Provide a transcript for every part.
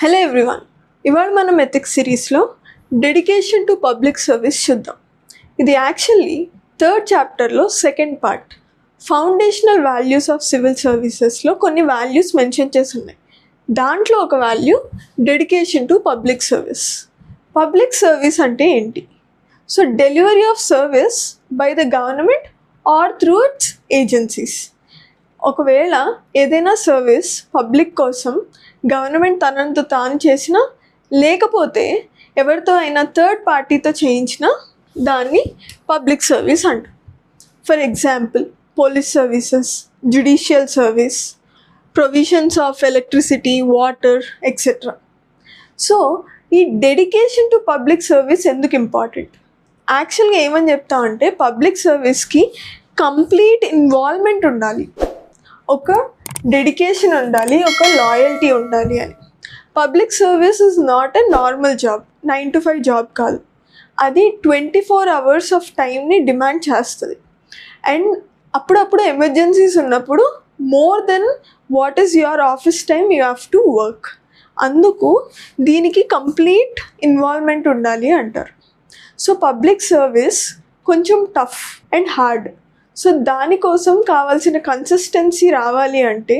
Hello everyone, ఇవాళ మనం ethics సిరీస్లో డెడికేషన్ టు పబ్లిక్ సర్వీస్ చూద్దాం. ఇది యాక్చువల్లీ థర్డ్ చాప్టర్లో second part, foundational values of civil సర్వీసెస్లో కొన్ని వాల్యూస్ మెన్షన్ చేసి ఉన్నాయి. దాంట్లో ఒక value dedication to public service. Public service అంటే ఏంటి? So delivery of service by the government or through it's agencies. ఒకవేళ ఏదైనా సర్వీస్ పబ్లిక్ కోసం గవర్నమెంట్ తనంత తాను చేసినా, లేకపోతే ఎవరితో అయినా థర్డ్ పార్టీతో చేయించినా దాన్ని పబ్లిక్ సర్వీస్ అంట. For example police services, judicial service, provisions of electricity, water etcetera. So ఈ డెడికేషన్ టు పబ్లిక్ సర్వీస్ ఎందుకు ఇంపార్టెంట్? యాక్చువల్గా ఏమని చెప్తామంటే పబ్లిక్ సర్వీస్కి కంప్లీట్ ఇన్వాల్వ్మెంట్ ఉండాలి, ఒక డెడికేషన్ ఉండాలి, ఒక లాయల్టీ ఉండాలి అని. Public service is not a normal job, 9 to 5 job కాదు. అది 24 hours ఆఫ్ టైంని డిమాండ్ చేస్తుంది. అండ్ అప్పుడప్పుడు ఎమర్జెన్సీస్ ఉన్నప్పుడు more than what is your office time you have to work. అందుకు దీనికి కంప్లీట్ ఇన్వాల్వ్మెంట్ ఉండాలి అంటారు. సో పబ్లిక్ సర్వీస్ కొంచెం టఫ్ అండ్ హార్డ్. సో దానికోసం కావాల్సిన కన్సిస్టెన్సీ రావాలి అంటే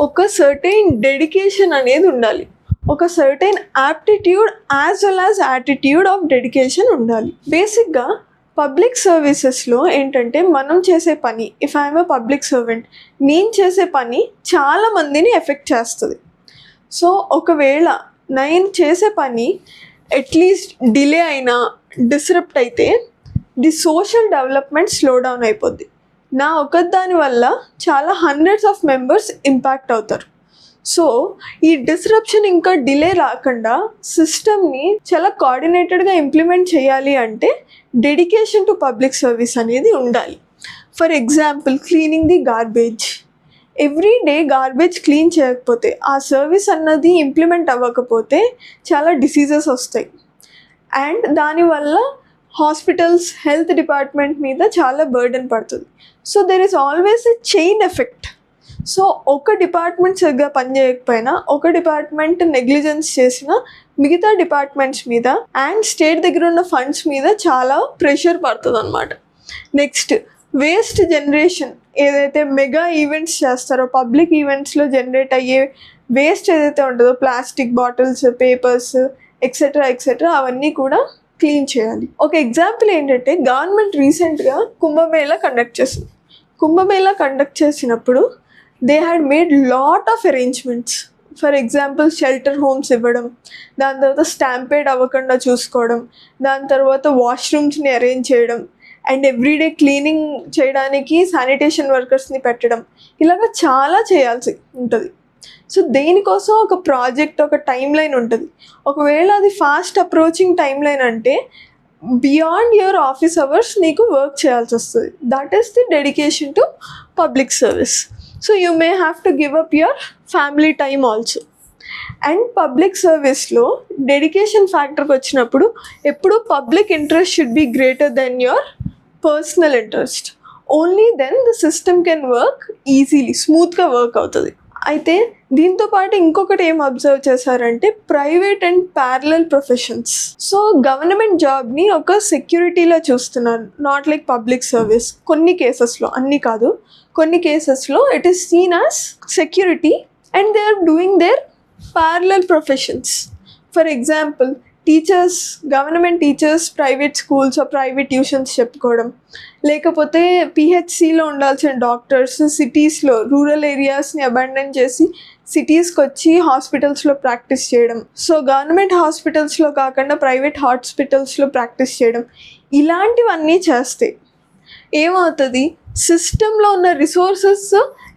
ఒక సర్టైన్ డెడికేషన్ అనేది ఉండాలి, ఒక certain aptitude as well as attitude of dedication ఉండాలి. బేసిక్గా పబ్లిక్ సర్వీసెస్లో ఏంటంటే మనం చేసే పని, if I'm a public servant, నేను చేసే పని చాలా మందిని ఎఫెక్ట్ చేస్తుంది. సో ఒకవేళ నేను చేసే పని అట్లీస్ట్ డిలే అయినా, డిస్రప్ట్ అయితే the social development slow down అయిపోద్ది. నా ఒకదాని వల్ల చాలా హండ్రెడ్స్ ఆఫ్ మెంబర్స్ ఇంపాక్ట్ అవుతారు. సో ఈ డిస్రప్షన్ ఇంకా డిలే రాకుండా సిస్టమ్ని చాలా కోఆర్డినేటెడ్గా ఇంప్లిమెంట్ చేయాలి అంటే డెడికేషన్ టు పబ్లిక్ సర్వీస్ అనేది ఉండాలి. For example cleaning the garbage. Every day garbage clean చేయకపోతే, ఆ సర్వీస్ అన్నది ఇంప్లిమెంట్ అవ్వకపోతే చాలా డిసీజెస్ వస్తాయి. అండ్ దానివల్ల హాస్పిటల్స్, హెల్త్ డిపార్ట్మెంట్ మీద చాలా బర్డెన్ పడుతుంది. So there is always a chain effect. So ఒక డిపార్ట్మెంట్ సరిగ్గా పనిచేయకపోయినా, ఒక డిపార్ట్మెంట్ నెగ్లిజెన్స్ చేసిన మిగతా డిపార్ట్మెంట్స్ మీద అండ్ స్టేట్ దగ్గర ఉన్న ఫండ్స్ మీద చాలా ప్రెషర్ పడుతుంది అన్నమాట. Next waste generation. ఏదైతే మెగా ఈవెంట్స్ చేస్తారో, పబ్లిక్ ఈవెంట్స్లో జనరేట్ అయ్యే వేస్ట్ ఏదైతే ఉంటుందో, plastic bottles, papers etcetera etcetera, అవన్నీ కూడా క్లీన్ చేయాలి. ఒక ఎగ్జాంపుల్ ఏంటంటే గవర్నమెంట్ రీసెంట్గా కుంభమేళా కండక్ట్ చేసింది. కుంభమేళా కండక్ట్ చేసినప్పుడు they had made lot of arrangements. For example shelter homes ఇవ్వడం, దాని తర్వాత స్టాంపేడ్ అవ్వకుండా చూసుకోవడం, దాని తర్వాత వాష్రూమ్స్ని అరేంజ్ చేయడం, అండ్ ఎవ్రీడే క్లీనింగ్ చేయడానికి శానిటేషన్ వర్కర్స్ని పెట్టడం, ఇలాగ చాలా చేయాల్సి ఉంటుంది. సో దేనికోసం ఒక ప్రాజెక్ట్, ఒక టైం లైన్ ఉంటుంది. ఒకవేళ అది ఫాస్ట్ అప్రోచింగ్ టైం లైన్ అంటే బియాండ్ యువర్ ఆఫీస్ అవర్స్ నీకు వర్క్ చేయాల్సి వస్తుంది. That is the dedication to public service. So you may have to give up your family time also. And public సర్వీస్లో dedication ఫ్యాక్టర్కి వచ్చినప్పుడు ఎప్పుడు public interest should be greater than your personal interest. Only then the system can work easily, స్మూత్గా work అవుతుంది. అయితే దీంతో పాటు ఇంకొకటి ఏం అబ్జర్వ్ చేశారంటే private and parallel professions. So government జాబ్ని ఒక సెక్యూరిటీలో చూస్తున్నారు, నాట్ లైక్ పబ్లిక్ సర్వీస్. కొన్ని కేసెస్లో, అన్నీ కాదు, కొన్ని కేసెస్లో it is seen as security and they are doing their parallel professions. For example teachers, government teachers private schools, private tuitions చెప్పుకోవడం, లేకపోతే పిహెచ్సిలో ఉండాల్సిన డాక్టర్స్ సిటీస్లో, రూరల్ ఏరియాస్ని అబాండన్ చేసి సిటీస్కి వచ్చి హాస్పిటల్స్లో ప్రాక్టీస్ చేయడం. సో గవర్నమెంట్ హాస్పిటల్స్లో కాకుండా ప్రైవేట్ హాస్పిటల్స్లో ప్రాక్టీస్ చేయడం, ఇలాంటివన్నీ చేస్తే ఏమవుతుంది? సిస్టంలో ఉన్న రిసోర్సెస్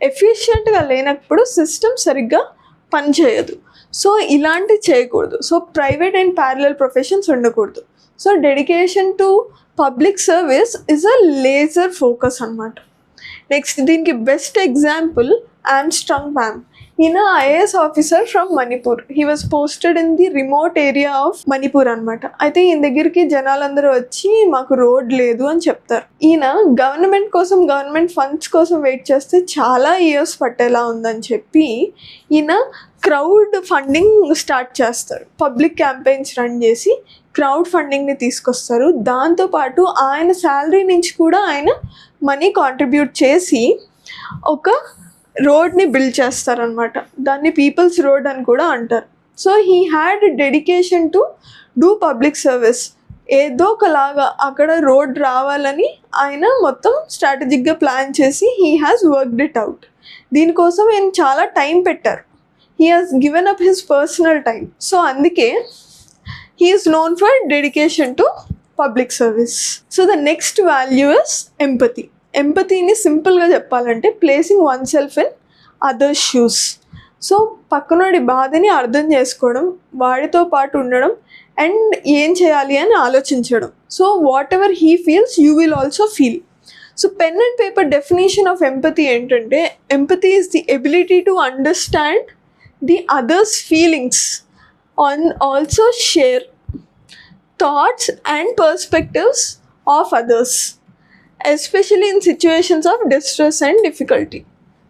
ఎఫిషియెంట్గా లేనప్పుడు సిస్టమ్ సరిగ్గా పనిచేయదు. సో ఇలాంటివి చేయకూడదు. So private and parallel professions ఉండకూడదు. So dedication to public service is a laser focus అన్నమాట. నెక్స్ట్ దీనికి బెస్ట్ ఎగ్జాంపుల్ ఆమ్స్ట్రాంగ్ మ్యామ్. ఈయన IAS officer from Manipur. He was posted in the remote area of Manipur అనమాట. అయితే ఈయన దగ్గరికి జనాలందరూ వచ్చి మాకు రోడ్ లేదు అని చెప్తారు. ఈయన గవర్నమెంట్ ఫండ్స్ కోసం వెయిట్ చేస్తే చాలా ఇయర్స్ పట్టేలా ఉందని చెప్పి ఈయన క్రౌడ్ ఫండింగ్ స్టార్ట్ చేస్తారు. పబ్లిక్ క్యాంపెయిన్స్ రన్ చేసి క్రౌడ్ ఫండింగ్ని తీసుకొస్తారు. దాంతోపాటు ఆయన శాలరీ నుంచి కూడా ఆయన మనీ కాంట్రిబ్యూట్ చేసి ఒక రోడ్ని బిల్డ్ చేస్తారనమాట. దాన్ని పీపుల్స్ రోడ్ అని కూడా అంటారు. So he had dedication to do public service. ఏదో ఒకలాగా అక్కడ రోడ్ రావాలని ఆయన మొత్తం స్ట్రాటజిక్గా ప్లాన్ చేసి he has worked it out. దీనికోసం ఆయన చాలా టైం పెట్టారు. He has given up his personal time. So అందుకే he is known for dedication to public service. So the next value is empathy. ఎంపతీని సింపుల్గా చెప్పాలంటే placing oneself in others shoes. So పక్కనోడి బాధని అర్థం చేసుకోవడం, వాడితో పాటు ఉండడం అండ్ ఏం చేయాలి అని ఆలోచించడం. So whatever he feels you will also feel. So pen and paper definition of empathy ఏంటంటే empathy is the ability to understand the others feelings and also share thoughts and perspectives of others, especially in situations of distress and difficulty.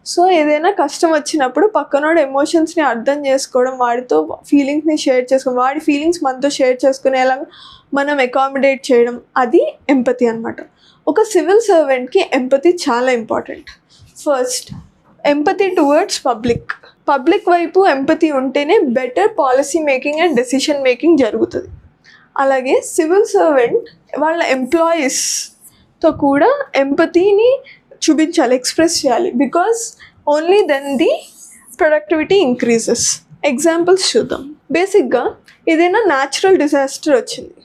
So ఏదైనా కష్టం వచ్చినప్పుడు పక్కనోడు ఎమోషన్స్ని అర్థం చేసుకోవడం, వాడితో ఫీలింగ్స్ని share చేసుకోవడం, వాడి ఫీలింగ్స్ మనతో షేర్ చేసుకునేలా మనం అకామిడేట్ చేయడం, అది ఎంపతి అనమాట. ఒక సివిల్ సర్వెంట్కి ఎంపతి చాలా important. First, empathy towards public వైపు ఎంపతి ఉంటేనే better policy making and decision making జరుగుతుంది. అలాగే సివిల్ సర్వెంట్ వాళ్ళ ఎంప్లాయీస్తో కూడా ఎంపతిని చూపించాలి, ఎక్స్ప్రెస్ చేయాలి. Because only then the productivity increases. Examples చూద్దాం. బేసిక్గా ఏదైనా న్యాచురల్ డిజాస్టర్ వచ్చింది,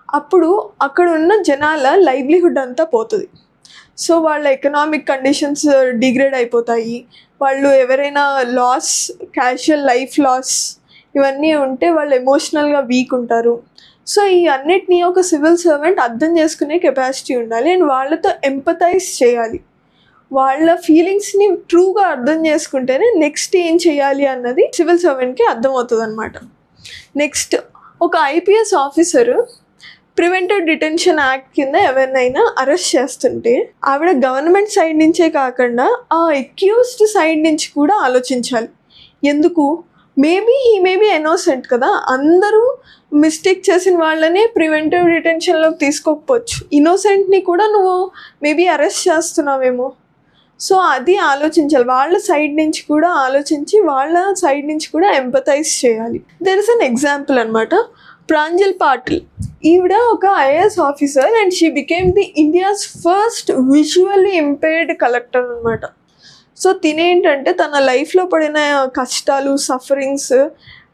అప్పుడు అక్కడ ఉన్న జనాల లైవ్లీహుడ్ అంతా పోతుంది. సో వాళ్ళ ఎకనామిక్ కండిషన్స్ డిగ్రేడ్ అయిపోతాయి. వాళ్ళు ఎవరైనా లాస్, క్యాజువల్ లైఫ్ లాస్ ఇవన్నీ ఉంటే వాళ్ళు ఎమోషనల్గా వీక్ ఉంటారు. సో ఈ అన్నిటినీ ఒక సివిల్ సర్వెంట్ అర్థం చేసుకునే కెపాసిటీ ఉండాలి అండ్ వాళ్ళతో ఎంపథైజ్ చేయాలి. వాళ్ళ ఫీలింగ్స్ని ట్రూగా అర్థం చేసుకుంటేనే నెక్స్ట్ ఏం చేయాలి అన్నది సివిల్ సర్వెంట్కి అర్థమవుతుంది అనమాట. నెక్స్ట్, ఒక IPS officer preventive detention act కింద ఎవరినైనా అరెస్ట్ చేస్తుంటే ఆవిడ గవర్నమెంట్ సైడ్ నుంచే కాకుండా ఆ అక్యూజ్డ్ సైడ్ నుంచి కూడా ఆలోచించాలి. ఎందుకు? హీ మేబీ ఇన్నోసెంట్ కదా, అందరూ మిస్టేక్ చేసిన వాళ్ళనే ప్రివెంటివ్ డిటెన్షన్లోకి తీసుకోకపోవచ్చు, ఇన్నోసెంట్ని కూడా నువ్వు మేబీ అరెస్ట్ చేస్తున్నావేమో. సో అది ఆలోచించాలి. వాళ్ళ సైడ్ నుంచి కూడా ఆలోచించి వాళ్ళ సైడ్ నుంచి కూడా ఎంపథైజ్ చేయాలి. దెర్ ఇస్ అన్ ఎగ్జాంపుల్ అనమాట. ప్రాంజల్ పాటిల్, ఈవిడ ఒక IAS officer and she became the India's first visually impaired collector అనమాట. సో తినేంటంటే తన లైఫ్లో పడిన కష్టాలు, sufferings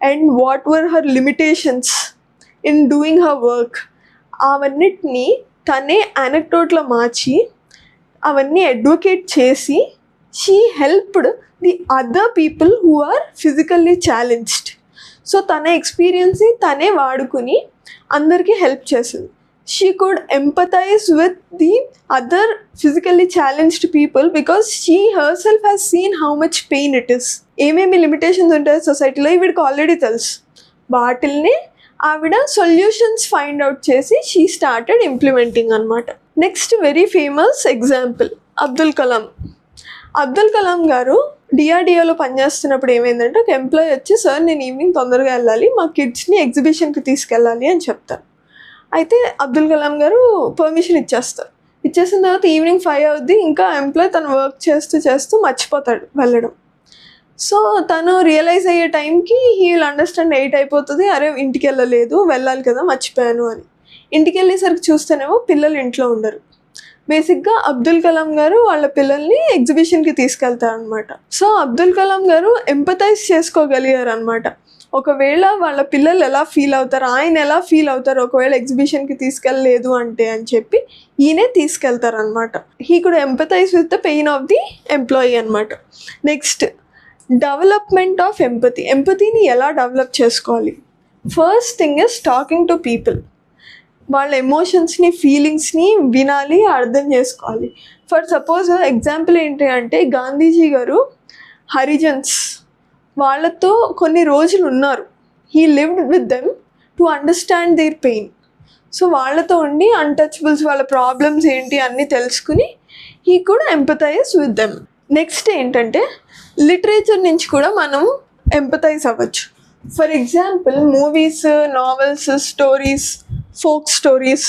and what were her limitations in doing her work, అవన్నిటినీ తనే అనెక్డోట్లో మార్చి అవన్నీ అడ్వకేట్ చేసి she helped the other people who are physically challenged. So తన ఎక్స్పీరియన్స్ని తనే వాడుకుని అందరికీ హెల్ప్ చేసింది. She could empathise with the other physically challenged people because she herself has seen how much pain it is. ఏమేమి limitations ఉంటాయి సొసైటీలో వీడికి ఆల్రెడీ తెలుసు. వాటిల్ని ఆవిడ సొల్యూషన్స్ ఫైండ్ అవుట్ చేసి షీ స్టార్టెడ్ ఇంప్లిమెంటింగ్ అనమాట. Next very famous example Abdul Kalam గారు డిఆర్డిఓలో పనిచేస్తున్నప్పుడు ఏమైందంటే ఒక ఎంప్లాయీ వచ్చి, సార్ నేను ఈవినింగ్ తొందరగా వెళ్ళాలి, మా కిడ్స్ని ఎగ్జిబిషన్కి తీసుకెళ్ళాలి అని చెప్తారు. అయితే అబ్దుల్ కలాం గారు పర్మిషన్ ఇచ్చేసిన తర్వాత ఈవినింగ్ 5 అవుద్ది, ఇంకా ఎంప్లాయీ తను వర్క్ చేస్తూ మర్చిపోతాడు వెళ్ళడం. సో తను రియలైజ్ అయ్యే టైంకి హీ విల్ అండర్స్టాండ్ 8 అయిపోతుంది, అరే ఇంటికి వెళ్ళాలి కదా మర్చిపోయాను అని. ఇంటికి వెళ్ళేసరికి చూస్తేనేమో పిల్లలు ఇంట్లో ఉండరు. బేసిక్గా అబ్దుల్ కలాం గారు వాళ్ళ పిల్లల్ని ఎగ్జిబిషన్కి తీసుకెళ్తారనమాట. సో అబ్దుల్ కలాం గారు ఎంపథైజ్ చేసుకోగలిగారు అనమాట. ఒకవేళ వాళ్ళ పిల్లలు ఎలా ఫీల్ అవుతారు, ఆయన ఎలా ఫీల్ అవుతారు ఒకవేళ ఎగ్జిబిషన్కి తీసుకెళ్ళలేదు అంటే అని చెప్పి ఈయనే తీసుకెళ్తారనమాట. He could empathise with the pain of the employee అనమాట. నెక్స్ట్, డెవలప్మెంట్ ఆఫ్ ఎంపతీని ఎలా డెవలప్ చేసుకోవాలి? First thing is talking to people. వాళ్ళ ఎమోషన్స్ని, ఫీలింగ్స్ని వినాలి, అర్థం చేసుకోవాలి. ఫర్ సపోజ్ ఎగ్జాంపుల్ ఏంటి అంటే గాంధీజీ గారు హరిజన్స్ వాళ్ళతో కొన్ని రోజులు ఉన్నారు. He lived with them to understand their pain. So వాళ్ళతో ఉండి అన్టచబుల్స్ వాళ్ళ ప్రాబ్లమ్స్ ఏంటి అన్నీ తెలుసుకుని హీ కూడా ఎంపథైజ్ విత్ దెమ్. నెక్స్ట్ ఏంటంటే లిటరేచర్ నుంచి కూడా మనం ఎంపథైజ్ అవ్వచ్చు. For example movies, novels, stories, folk stories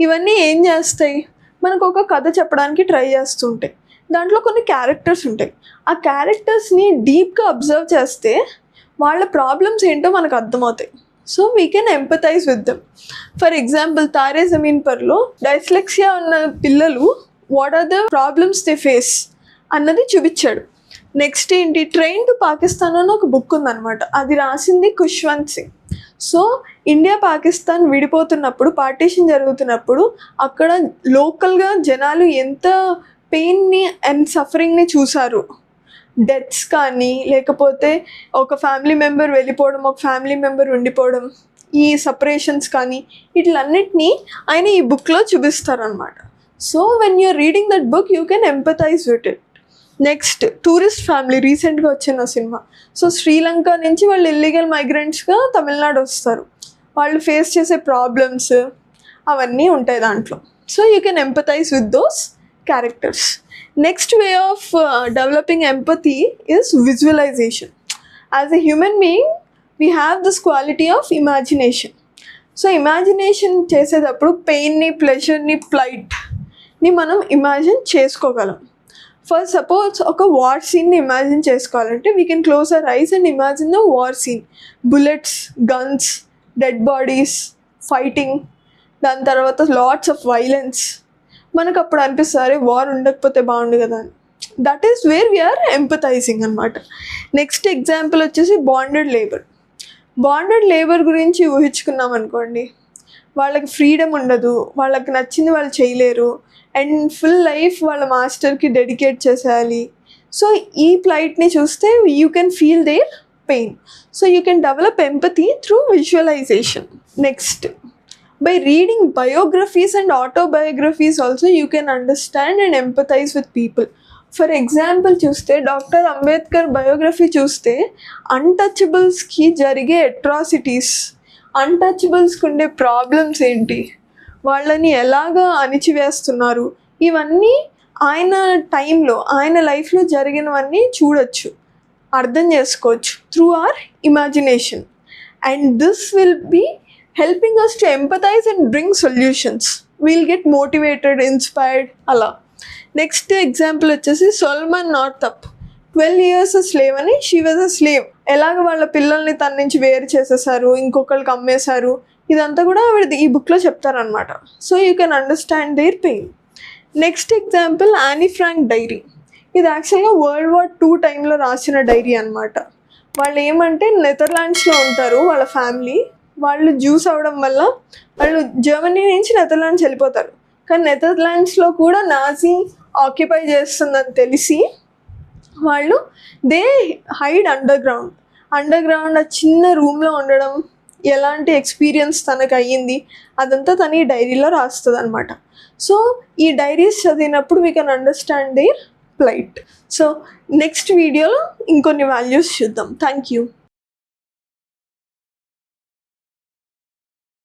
ఇవన్నీ ఏం చేస్తాయి, మనకు ఒక కథ చెప్పడానికి ట్రై చేస్తుంటాయి. దాంట్లో కొన్ని క్యారెక్టర్స్ ఉంటాయి. ఆ క్యారెక్టర్స్ని డీప్గా అబ్జర్వ్ చేస్తే వాళ్ళ ప్రాబ్లమ్స్ ఏంటో మనకు అర్థమవుతాయి. So we can empathise with them. For example Taare Zameen పర్లో డైస్లెక్సియా ఉన్న పిల్లలు what are the problems they face అన్నది చూపించాడు. నెక్స్ట్ ఏంటి, ట్రైన్ టు పాకిస్తాన్ అని ఒక బుక్ ఉందన్నమాట. అది రాసింది ఖుష్వంత్ సింగ్. సో ఇండియా పాకిస్తాన్ విడిపోతున్నప్పుడు, పార్టీషన్ జరుగుతున్నప్పుడు అక్కడ లోకల్గా జనాలు ఎంత పెయిన్ని అండ్ సఫరింగ్ని చూసారు. డెత్స్ కానీ, లేకపోతే ఒక ఫ్యామిలీ మెంబర్ వెళ్ళిపోవడం, ఒక ఫ్యామిలీ మెంబర్ ఉండిపోవడం, ఈ సపరేషన్స్ కానీ వీటిలన్నిటినీ ఆయన ఈ బుక్లో చూపిస్తారనమాట. So when you're reading that book you can empathise with it. Next tourist family, రీసెంట్గా వచ్చిన సినిమా. సో శ్రీలంక నుంచి వాళ్ళు ఇల్లీగల్ మైగ్రెంట్స్గా తమిళనాడు వస్తారు. వాళ్ళు ఫేస్ చేసే ప్రాబ్లమ్స్ అవన్నీ ఉంటాయి దాంట్లో. So you can empathise with those characters. Next way of developing empathy is visualization. As a human being we have this quality of imagination. So imagination చేసేటప్పుడు పెయిన్ని, ప్లెజర్ని, ఫ్లైట్ని మనం ఇమాజిన్ చేసుకోగలం. ఫర్ సపోజ్ ఒక వార్ సీన్ని ఇమాజిన్ చేసుకోవాలంటే we can close our eyes and imagine the war scene. Bullets, guns, dead bodies, fighting, దాని తర్వాత లాట్స్ ఆఫ్ వైలెన్స్. మనకు అప్పుడు అనిపిస్తుంది వార్ ఉండకపోతే బాగుండు కదా అని. That is where we are empathising అనమాట. నెక్స్ట్ ఎగ్జాంపుల్ వచ్చేసి బాండెడ్ లేబర్. బాండెడ్ లేబర్ గురించి ఊహించుకున్నాం అనుకోండి, వాళ్ళకి ఫ్రీడమ్ ఉండదు, వాళ్ళకి నచ్చింది వాళ్ళు చేయలేరు, అండ్ ఫుల్ లైఫ్ వాళ్ళ మాస్టర్కి డెడికేట్ చేసేయాలి. సో ఈ ప్లైట్ని చూస్తే you can feel their pain. So you can develop empathy through visualisation. Next, by reading biographies and autobiographies also you can understand and empathize with people. For example చూస్తే doctor Ambedkar biography చూస్తే అన్టచబుల్స్కి జరిగే atrocities, అన్టచబుల్స్కి ఉండే problems ఏంటి, వాళ్ళని ఎలాగా అణిచివేస్తున్నారు, ఇవన్నీ ఆయన టైంలో, ఆయన లైఫ్లో జరిగినవన్నీ చూడొచ్చు, అర్థం చేసుకోవచ్చు through our imagination. And this will be helping us to empathize and bring solutions. We'll get motivated, inspired అలా. నెక్స్ట్ ఎగ్జాంపుల్ వచ్చేసి సోల్మన్ నార్థప్. 12 years స్లేవ్ అని, షీ వాజ్ అ స్లేవ్. ఎలాగ వాళ్ళ పిల్లల్ని తన నుంచి వేరు చేసేసారు, ఇంకొకరికి అమ్మేశారు, ఇదంతా కూడా ఆవిడ ఈ బుక్లో చెప్తారనమాట. So you can understand their pain. Next example Anne Frank diary. ఇది యాక్చువల్గా World War II టైంలో రాసిన డైరీ అనమాట. వాళ్ళు ఏమంటే నెదర్లాండ్స్లో ఉంటారు వాళ్ళ ఫ్యామిలీ. వాళ్ళు జ్యూస్ అవ్వడం వల్ల వాళ్ళు జర్మనీ నుంచి నెదర్లాండ్స్ వెళ్ళిపోతారు. కానీ నెదర్లాండ్స్లో కూడా నాజీ ఆక్యుపై చేస్తుందని తెలిసి వాళ్ళు దే హైడ్ అండర్ గ్రౌండ్ ఆ చిన్న రూమ్లో ఉండడం, ఎలాంటి ఎక్స్పీరియన్స్ తనకు అయ్యింది అదంతా తన ఈ డైరీలో రాస్తుంది అనమాట. సో ఈ డైరీస్ చదివినప్పుడు we can understand their plight. So next వీడియోలో ఇంకొన్ని వాల్యూస్ చూద్దాం. Thank you.